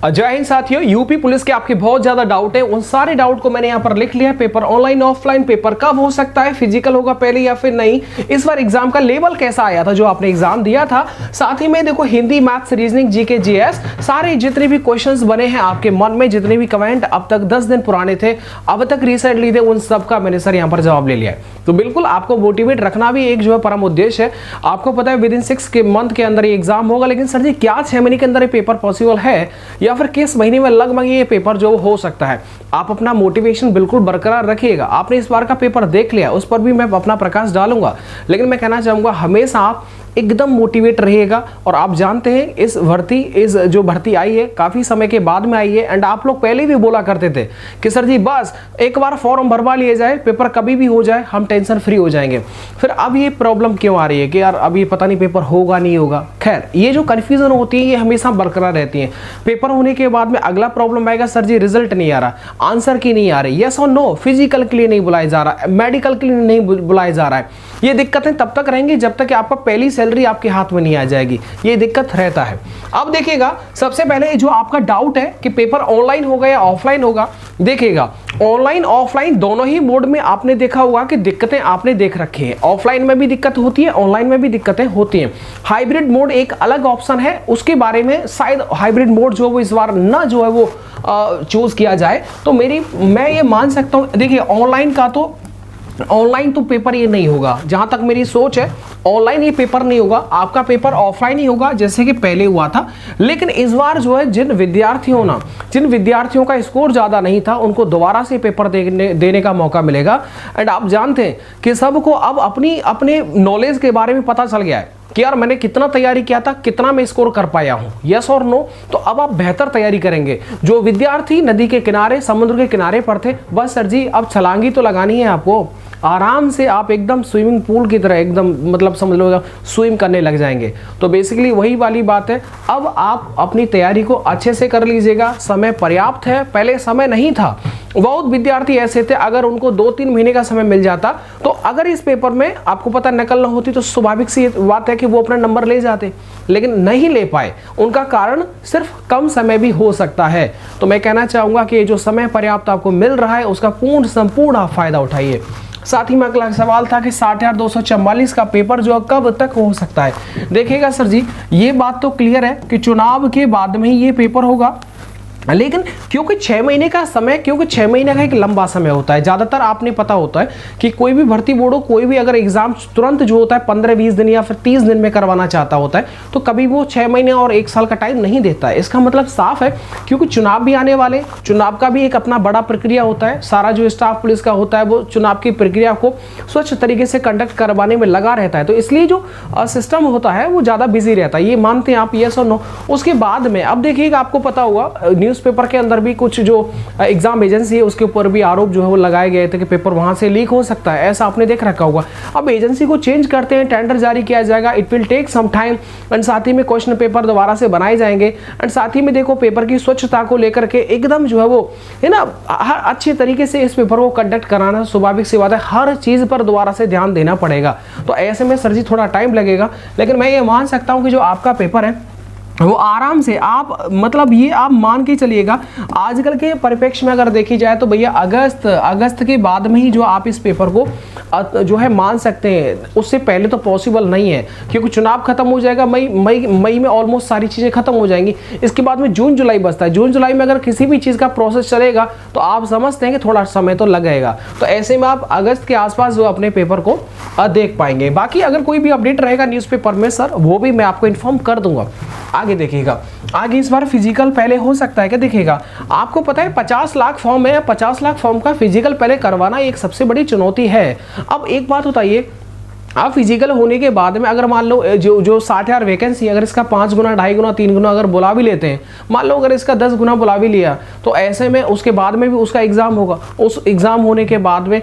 जय हिंद साथियों, UP police के आपके बहुत ज्यादा डाउट है, उन सारे डाउट को मैंने यहाँ पर लिख लिया है। पेपर ऑनलाइन ऑफलाइन, पेपर कब हो सकता है, फिजिकल होगा पहले या फिर नहीं, इस बार एग्जाम का लेवल कैसा आया था जो आपने एग्जाम दिया था, साथ ही में देखो Hindi, maths, reasoning, GK, GS, सारे जितने भी क्वेश्चंस बने हैं आपके मन में, जितने भी कमेंट अब तक 10 दिन पुराने थे, अब तक रिसेंटली थे, उन सब का मैंने सर यहाँ पर जवाब ले लिया है। तो बिल्कुल आपको मोटिवेट रखना भी एक जो है परम उद्देश्य है। आपको पता है विद इन 6 के मंथ के अंदर ये एग्जाम होगा, लेकिन सर जी क्या 6 महीने के अंदर ये पेपर पॉसिबल है या फिर किस महीने में लगभग ये पेपर जो हो सकता है? आप अपना मोटिवेशन बिल्कुल बरकरार रखिएगा। आपने इस बार का पेपर देख लिया, उस पर भी मैं अपना प्रकाश डालूंगा, लेकिन मैं कहना चाहूंगा हमेशा आप एकदम मोटिवेट रहिएगा। और आप जानते हैं इस जो भर्ती आई है काफी समय के बाद में आई है, एंड आप लोग पहले भी बोला करते थे कि सर जी बस एक बार फॉर्म भरवा लिए जाए, पेपर कभी भी हो जाए, हम टेंशन फ्री हो जाएंगे। फिर अब ये प्रॉब्लम क्यों आ रही है कि यार अभी पता नहीं पेपर होगा नहीं होगा। खैर, ये जो कन्फ्यूजन होती है ये हमेशा बरकरार रहती है। पेपर होने के बाद में अगला प्रॉब्लम आएगा, सर जी रिजल्ट नहीं आ रहा, आंसर की नहीं आ रही, यस और नो, फिजिकल के लिए नहीं बुलाया जा रहा, मेडिकल के लिए नहीं बुलाया जा रहा है। ये दिक्कतें तब तक रहेंगी जब तक आपका पहली सैलरी आपके हाथ में नहीं आ जाएगी, ये दिक्कत रहता है। अब देखिएगा, सबसे पहले जो आपका डाउट है कि पेपर ऑनलाइन होगा या ऑफलाइन होगा, देखिएगा ऑनलाइन ऑफलाइन दोनों ही मोड में आपने देखा होगा कि दिक्कतें आपने देख रखी है। ऑफलाइन में भी दिक्कत होती है, ऑनलाइन में भी दिक्कतें होती हैं। हाइब्रिड मोड एक अलग ऑप्शन है, उसके बारे में शायद हाइब्रिड मोड जो है वो इस बार ना जो है वो चूज किया जाए, तो मैं ये मान सकता हूँ। देखिए ऑनलाइन तो पेपर ये नहीं होगा, जहां तक मेरी सोच है ऑनलाइन ये पेपर नहीं होगा, आपका पेपर ऑफलाइन ही होगा जैसे कि पहले हुआ था। लेकिन इस बार जो है जिन विद्यार्थियों का स्कोर ज्यादा नहीं था उनको दोबारा से पेपर देने का मौका मिलेगा। एंड आप जानते हैं कि सबको अब अपने नॉलेज के बारे में पता चल गया है कि यार मैंने कितना तैयारी किया था, कितना मैं स्कोर कर पाया हूं, यस और नो। तो अब आप बेहतर तैयारी करेंगे। जो विद्यार्थी नदी के किनारे, समुद्र के किनारे पर थे, बस सर जी अब छलांगी तो लगानी है आपको, आराम से आप एकदम स्विमिंग पूल की तरह एकदम मतलब समझ लो स्विम करने लग जाएंगे। तो बेसिकली वही वाली बात है, अब आप अपनी तैयारी को अच्छे से कर लीजिएगा, समय पर्याप्त है, पहले समय नहीं था। बहुत विद्यार्थी ऐसे थे, अगर उनको 2-3 महीने का समय मिल जाता तो अगर इस पेपर में आपको पता नकल न होती तो स्वाभाविक सी बात है कि वो अपना नंबर ले जाते, लेकिन नहीं ले पाए। उनका कारण सिर्फ कम समय भी हो सकता है। तो मैं कहना चाहूंगा कि जो समय पर्याप्त आपको मिल रहा है उसका संपूर्ण आप फायदा उठाइए। साथ ही में अगला सवाल था कि 60,244 का पेपर जो कब तक हो सकता है। देखिएगा सर जी, ये बात तो क्लियर है कि चुनाव के बाद में ही ये पेपर होगा, लेकिन क्योंकि 6 महीने का समय, क्योंकि 6 महीने का एक लंबा समय होता है। ज़्यादातर आपने पता होता है कि कोई भी भर्ती बोर्ड हो, कोई भी अगर एग्जाम तुरंत जो होता है 15-20 दिन या फिर 30 दिन में करवाना चाहता होता है, तो कभी वो 6 महीने और 1 साल का टाइम नहीं देता है। इसका मतलब साफ है, क्योंकि चुनाव भी आने वाले, चुनाव का भी एक अपना बड़ा प्रक्रिया होता है। सारा जो स्टाफ पुलिस का होता है वो चुनाव की प्रक्रिया को स्वच्छ तरीके से कंडक्ट करवाने में लगा रहता है, तो इसलिए जो सिस्टम होता है वो ज़्यादा बिजी रहता है। ये मानते हैं आप, यस और नो? उसके बाद में अब देखिएगा, आपको पता होगा न्यूज़पेपर के अंदर भी कुछ जो एग्जाम एजेंसी है उसके ऊपर भी आरोप जो है वो लगाए गए थे कि पेपर वहां से लीक हो सकता है, ऐसा आपने देख रखा होगा। अब एजेंसी को चेंज करते हैं, टेंडर जारी किया जाएगा, it will take some time, and साथ ही में क्वेश्चन पेपर दोबारा से बनाए जाएंगे, एंड साथ ही में देखो पेपर की स्वच्छता को लेकर के एकदम जो है वो है ना अच्छे तरीके से इस पेपर को कंडक्ट कराना स्वाभाविक सी बात है, हर चीज पर दोबारा से ध्यान देना पड़ेगा। तो ऐसे में सर जी थोड़ा टाइम लगेगा, लेकिन मैं ये मान सकता हूं कि जो आपका पेपर है वो आराम से आप मतलब ये आप मान के चलिएगा। आजकल के परिप्रेक्ष्य में अगर देखी जाए तो भैया अगस्त के बाद में ही जो आप इस पेपर को जो है मान सकते हैं, उससे पहले तो पॉसिबल नहीं है, क्योंकि चुनाव खत्म हो जाएगा मई में ऑलमोस्ट सारी चीज़ें खत्म हो जाएंगी। इसके बाद में जून जुलाई बचता है, जून जुलाई में अगर किसी भी चीज़ का प्रोसेस चलेगा तो आप समझते हैं कि थोड़ा समय तो लगेगा। तो ऐसे में आप अगस्त के आसपास जो अपने पेपर को देख पाएंगे। बाकी अगर कोई भी अपडेट रहेगा न्यूज़पेपर में सर, वो भी मैं आपको इन्फॉर्म कर दूंगा। आगे देखिएगा, आगे इस बार फिजिकल पहले हो सकता है क्या? देखिएगा, आपको पता है 50 लाख फॉर्म है, 50 लाख फॉर्म का फिजिकल पहले करवाना एक सबसे बड़ी चुनौती है। अब एक बात बताइए, आप फिजिकल होने के बाद में अगर मान लो जो 60,000 वैकेंसी, अगर इसका 5 गुना, 2.5 गुना, 3 गुना अगर बुला भी लेते हैं, मान लो अगर इसका 10 गुना बुला भी लिया, तो ऐसे में उसके बाद में भी उसका एग्जाम होगा। उस एग्जाम होने के बाद में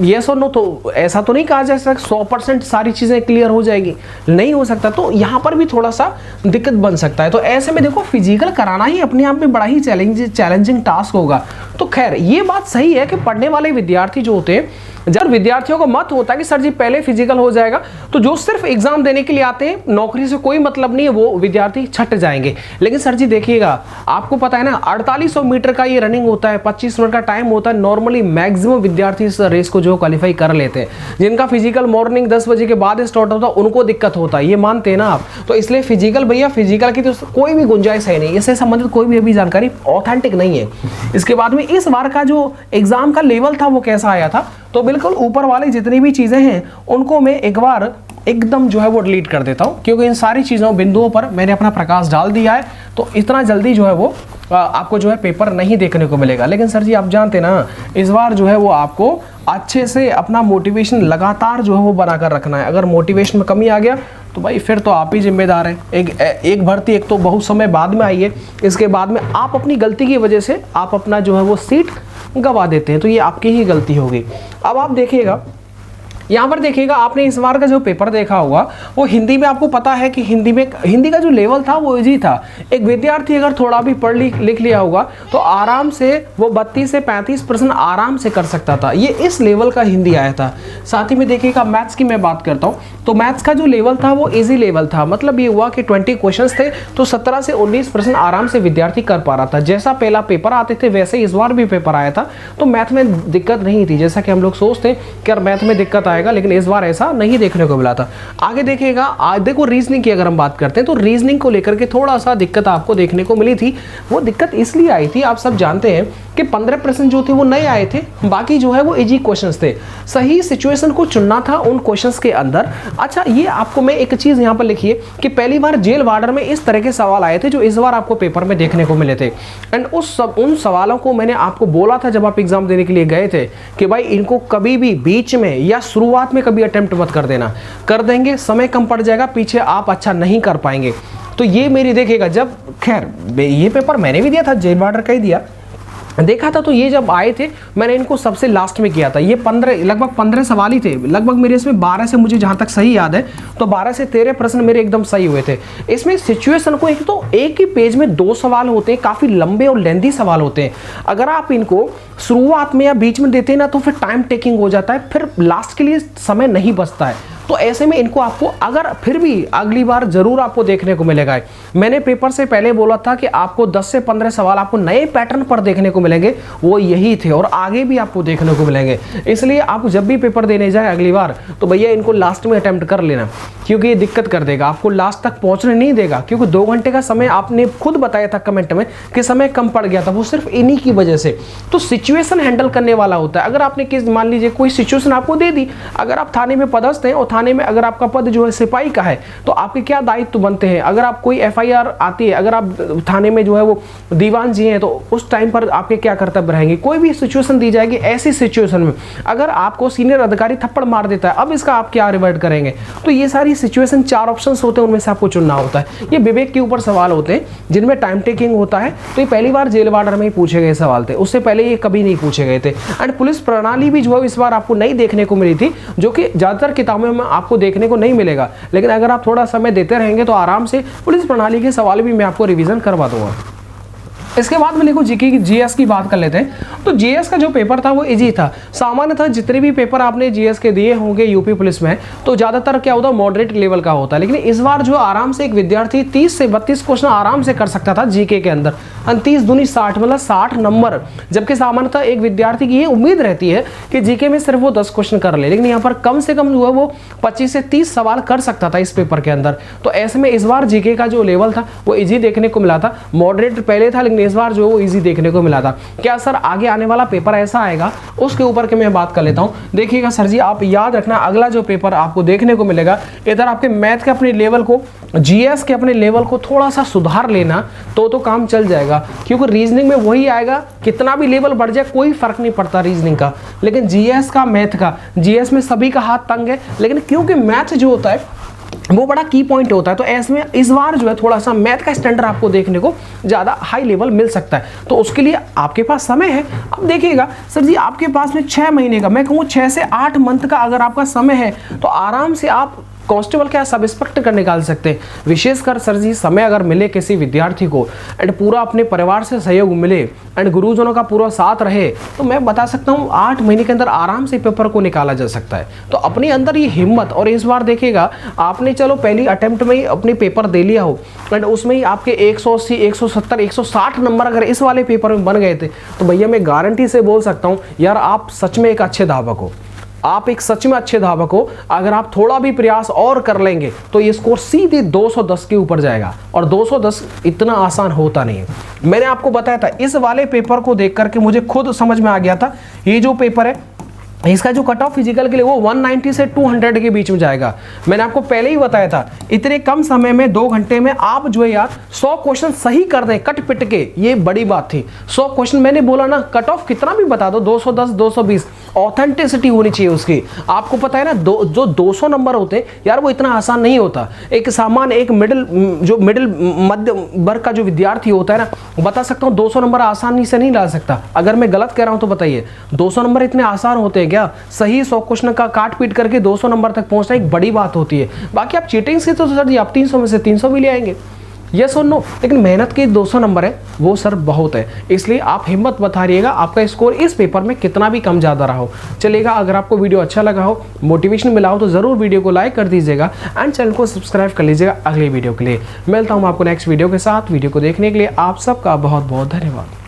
यस और नो, तो ऐसा तो नहीं कहा जा सकता 100% सारी चीजें क्लियर हो जाएगी, नहीं हो सकता। तो यहाँ पर भी थोड़ा सा दिक्कत बन सकता है। तो ऐसे में देखो फिजिकल कराना ही अपने आप में बड़ा ही चैलेंजिंग टास्क होगा। तो खैर ये बात सही है कि पढ़ने वाले विद्यार्थी जो होते हैं जब विद्यार्थियों को मत होता है कि सर जी पहले फिजिकल हो जाएगा, तो जो सिर्फ एग्जाम देने के लिए आते हैं, नौकरी से कोई मतलब नहीं है, वो विद्यार्थी छट जाएंगे। लेकिन सर जी देखिएगा, आपको पता है ना 4800 मीटर का ये रनिंग होता है, 25 मिनट का टाइम होता है। नॉर्मली मैक्सिमम विद्यार्थी इस रेस को जो क्वालिफाई कर लेते हैं। जिनका फिजिकल मॉर्निंग 10 बजे के बाद स्टार्ट होता है उनको दिक्कत होता है, ये मानते हैं ना आप। तो इसलिए फिजिकल भैया, फिजिकल की तो कोई भी गुंजाइश है नहीं, इससे संबंधित कोई भी अभी जानकारी ऑथेंटिक नहीं है। इसके बाद में इस बार का जो एग्जाम का लेवल था वो कैसा आया था, तो बिल्कुल ऊपर वाले जितनी भी चीजें हैं उनको मैं एक बार एकदम जो है वो डिलीट कर देता हूं, क्योंकि इन सारी चीजों बिंदुओं पर मैंने अपना प्रकाश डाल दिया है। तो इतना जल्दी जो है वो आपको जो है पेपर नहीं देखने को मिलेगा। लेकिन सर जी आप जानते ना, इस बार जो है वो आपको अच्छे से अपना मोटिवेशन लगातार जो है वो बनाकर रखना है। अगर मोटिवेशन में कमी आ गया तो भाई फिर तो आप ही जिम्मेदार हैं। एक भर्ती एक तो बहुत समय बाद में आई है, इसके बाद में आप अपनी गलती की वजह से आप अपना जो है वो सीट गंवा देते हैं, तो ये आपकी ही गलती होगी। अब आप देखिएगा, यहाँ पर देखिएगा, आपने इस बार का जो पेपर देखा होगा वो हिंदी में, आपको पता है कि हिंदी का जो लेवल था वो इजी था। एक विद्यार्थी अगर थोड़ा भी पढ़ लिख लिया होगा तो आराम से वो 32 से 35% आराम से कर सकता था। ये इस लेवल का हिंदी आया था। साथ ही में देखिएगा मैथ्स की मैं बात करता हूँ, तो मैथ्स का जो लेवल था वो इजी लेवल था। मतलब ये हुआ कि 20 क्वेश्चंस थे तो 17 से 19% आराम से विद्यार्थी कर पा रहा था। जैसा पहला पेपर आते थे वैसे इस बार भी पेपर आया था, तो मैथ में दिक्कत नहीं थी। जैसा कि हम लोग सोचते कि यार मैथ में दिक्कत आएगा, लेकिन इस बार ऐसा नहीं देखने को मिला था। आगे देखिएगा, देखो रीजनिंग की अगर हम बात करते हैं तो रीजनिंग को लेकर के थोड़ा सा दिक्कत आपको देखने को मिली थी। वो दिक्कत इसलिए आई थी, आप सब जानते हैं कि 15% जो थे वो नए आए थे, बाकी जो है वो इजी क्वेश्चंस थे। सही सिचुएशन को चुनना था उन क्वेश्चंस के अंदर। अच्छा, ये आपको मैं एक चीज यहाँ पर लिखिए कि पहली बार जेल वार्डर में इस तरह के सवाल आए थे जो इस बार आपको पेपर में देखने को मिले थे। एंड उन सवालों को मैंने आपको बोला था जब आप एग्जाम देने के लिए गए थे कि भाई इनको कभी भी बीच में या शुरुआत में कभी अटेम्प्ट मत कर देना, कर देंगे समय कम पड़ जाएगा, पीछे आप अच्छा नहीं कर पाएंगे। तो ये मेरी देखिएगा, जब खैर ये पेपर मैंने भी दिया था, जेल वार्डर का ही दिया देखा था, तो ये जब आए थे मैंने इनको सबसे लास्ट में किया था। ये लगभग 15 सवाल ही थे, लगभग मेरे इसमें 12 से, मुझे जहां तक सही याद है तो 12 से 13% मेरे एकदम सही हुए थे। इसमें सिचुएशन को एक ही पेज में 2 सवाल होते हैं, काफी लंबे और लेंथी सवाल होते हैं। अगर आप इनको शुरुआत में या बीच में देते हैं ना तो फिर टाइम टेकिंग हो जाता है, फिर लास्ट के लिए समय नहीं बचता है। तो ऐसे में इनको आपको अगर फिर भी अगली बार जरूर आपको देखने को मिलेगा। मैंने पेपर से पहले बोला था कि आपको 10 से 15 सवाल आपको नए पैटर्न पर देखने को मिलेंगे, वो यही थे और आगे भी आपको देखने को मिलेंगे। इसलिए आप जब भी पेपर देने जाए अगली बार तो भैया इनको लास्ट में अटेम्प्ट कर लेना, क्योंकि ये दिक्कत कर देगा, आपको लास्ट तक पहुंचने नहीं देगा। क्योंकि 2 घंटे का समय आपने खुद बताया था कमेंट में कि समय कम पड़ गया था, वो सिर्फ इन्हीं की वजह से। तो सिचुएशन हैंडल करने वाला होता है। अगर आपने किस मान लीजिए कोई सिचुएशन आपको दे दी, अगर आप थाने में पदस्थ हैं और थाने में अगर आपका पद जो है सिपाही का है तो आपके क्या दायित्व बनते हैं। अगर आप कोई FIR आती है, अगर आप थाने में जो है वो दीवान जी हैं तो उस टाइम पर आपके क्या कर्तव्य रहेंगे। कोई भी सिचुएशन दी जाएगी, ऐसी सिचुएशन में अगर आपको सीनियर अधिकारी थप्पड़ मार देता है, अब इसका आप क्या रिवर्ट करेंगे। तो ये सारी सिचुएशन 4 ऑप्शंस होते हैं, उनमें से आपको चुनना होता है। ये विवेक के ऊपर सवाल होते हैं जिनमें टाइम टेकिंग होता है। तो ये पहली बार जेल वार्डर में ही पूछे गए सवाल थे, उससे पहले ये कभी नहीं पूछे गए थे। एंड पुलिस प्रणाली भी जो है इस बार आपको नहीं देखने को मिली थी, जो कि ज्यादातर किताबों में आपको देखने को नहीं मिलेगा। लेकिन अगर आप थोड़ा समय देते रहेंगे तो आराम से पुलिस प्रणाली के सवाल भी मैं आपको रिवीजन करवा दूंगा। इसके बाद में देखो जीके की जीएस की बात कर लेते हैं। तो जीएस का जो पेपर था वो इजी था। सामान्य था, जितने भी पेपर आपने जीएस के दिए होंगे यूपी पुलिस में तो ज्यादातर क्या होता है, मॉडरेट लेवल का होता है। लेकिन इस बार जो आराम से एक विद्यार्थी 30 से 32 क्वेश्चन आराम से कर सकता था जीके के अंदर। 30 दूनी 60 मतलब 60 नंबर, जबकि सामान्यतः एक विद्यार्थी की ये उम्मीद रहती है कि जीके में सिर्फ वो 10 क्वेश्चन कर ले, लेकिन यहाँ पर कम से कम जो है वो 25 से 30 सवाल कर सकता था इस पेपर के अंदर। तो ऐसे में इस बार जीके का जो लेवल था वो इजी देखने को मिला था। मॉडरेट पहले था लेकिन इस बार जो वो इजी देखने को मिला था। क्या सर आगे आने वाला पेपर ऐसा आएगा, उसके ऊपर के मैं बात कर लेता हूं। देखिएगा सर जी, आप याद रखना अगला जो पेपर आपको देखने को मिलेगा, इधर आपके मैथ के अपने लेवल को, जीएस के अपने लेवल को थोड़ा सा सुधार लेना तो काम चल जाएगा। क्योंकि रीजनिंग में वही आएगा, कितना भी लेवल बढ़ जाए कोई फर्क नहीं पड़ता रीजनिंग का। लेकिन जीएस का, मैथ का, जीएस में सभी का हाथ तंग है, लेकिन क्योंकि मैथ जो होता है वो बड़ा की पॉइंट होता है, तो ऐसे में इस बार जो है थोड़ा सा मैथ का स्टैंडर्ड आपको देखने को ज्यादा हाई लेवल मिल सकता है। तो उसके लिए आपके पास समय है। अब देखिएगा सर जी, आपके पास में 6 महीने का, मैं कहूँ 6 से 8 मंथ का अगर आपका समय है तो आराम से आप कांस्टेबल क्या सब इंस्पेक्टर का निकाल सकते हैं। विशेषकर सर जी समय अगर मिले किसी विद्यार्थी को एंड पूरा अपने परिवार से सहयोग मिले एंड गुरुजनों का पूरा साथ रहे तो मैं बता सकता हूँ 8 महीने के अंदर आराम से पेपर को निकाला जा सकता है। तो अपने अंदर ये हिम्मत, और इस बार देखिएगा आपने चलो पहली अटेम्प्ट में ही अपने पेपर दे लिया हो एंड उसमें ही आपके 180, 170, 160 नंबर अगर इस वाले पेपर में बन गए थे तो भैया मैं गारंटी से बोल सकता हूँ यार आप सच में एक अच्छे धावक हो, आप एक सच में अच्छे धावक हो। अगर आप थोड़ा भी प्रयास और कर लेंगे तो ये स्कोर सीधे 210 के ऊपर जाएगा, और 210 इतना आसान होता नहीं है। मैंने आपको बताया था इस वाले पेपर को देख करके मुझे खुद समझ में आ गया था ये जो पेपर है इसका जो कट ऑफ फिजिकल के लिए वो 190 से 200 के बीच में जाएगा। मैंने आपको पहले ही बताया था इतने कम समय में 2 घंटे में आप जो है यार 100 क्वेश्चन सही कर दें कट पिट के, ये बड़ी बात थी। 100 क्वेश्चन मैंने बोला ना, कट ऑफ कितना भी बता दो 210, 220, ऑथेंटिसिटी होनी चाहिए उसकी। आपको पता है ना जो 200 नंबर होते हैं यार वो इतना आसान नहीं होता। एक सामान्य एक मिडिल मध्य वर्ग का जो विद्यार्थी होता है ना, बता सकता हूँ 200 नंबर आसानी से नहीं ला सकता। अगर मैं गलत कह रहा हूँ तो बताइए, 200 नंबर इतने आसान होते हैं क्या? सही 100 क्वेश्चन का काट पीट करके 200 नंबर तक पहुंचना एक बड़ी बात होती है। बाकी आप चीटिंग से तो सर जी आप 300 में से 300 भी ले आएंगे, यस और नो, लेकिन मेहनत के 200 नंबर है वो सर बहुत है। इसलिए आप हिम्मत बता रहिएगा आपका स्कोर इस पेपर में कितना भी कम ज़्यादा रहा हो चलेगा। अगर आपको वीडियो अच्छा लगा हो, मोटिवेशन मिला हो तो ज़रूर वीडियो को लाइक कर दीजिएगा एंड चैनल को सब्सक्राइब कर लीजिएगा अगली वीडियो के लिए। मिलता हूँ आपको नेक्स्ट वीडियो के साथ। वीडियो को देखने के लिए आप सबका बहुत बहुत धन्यवाद।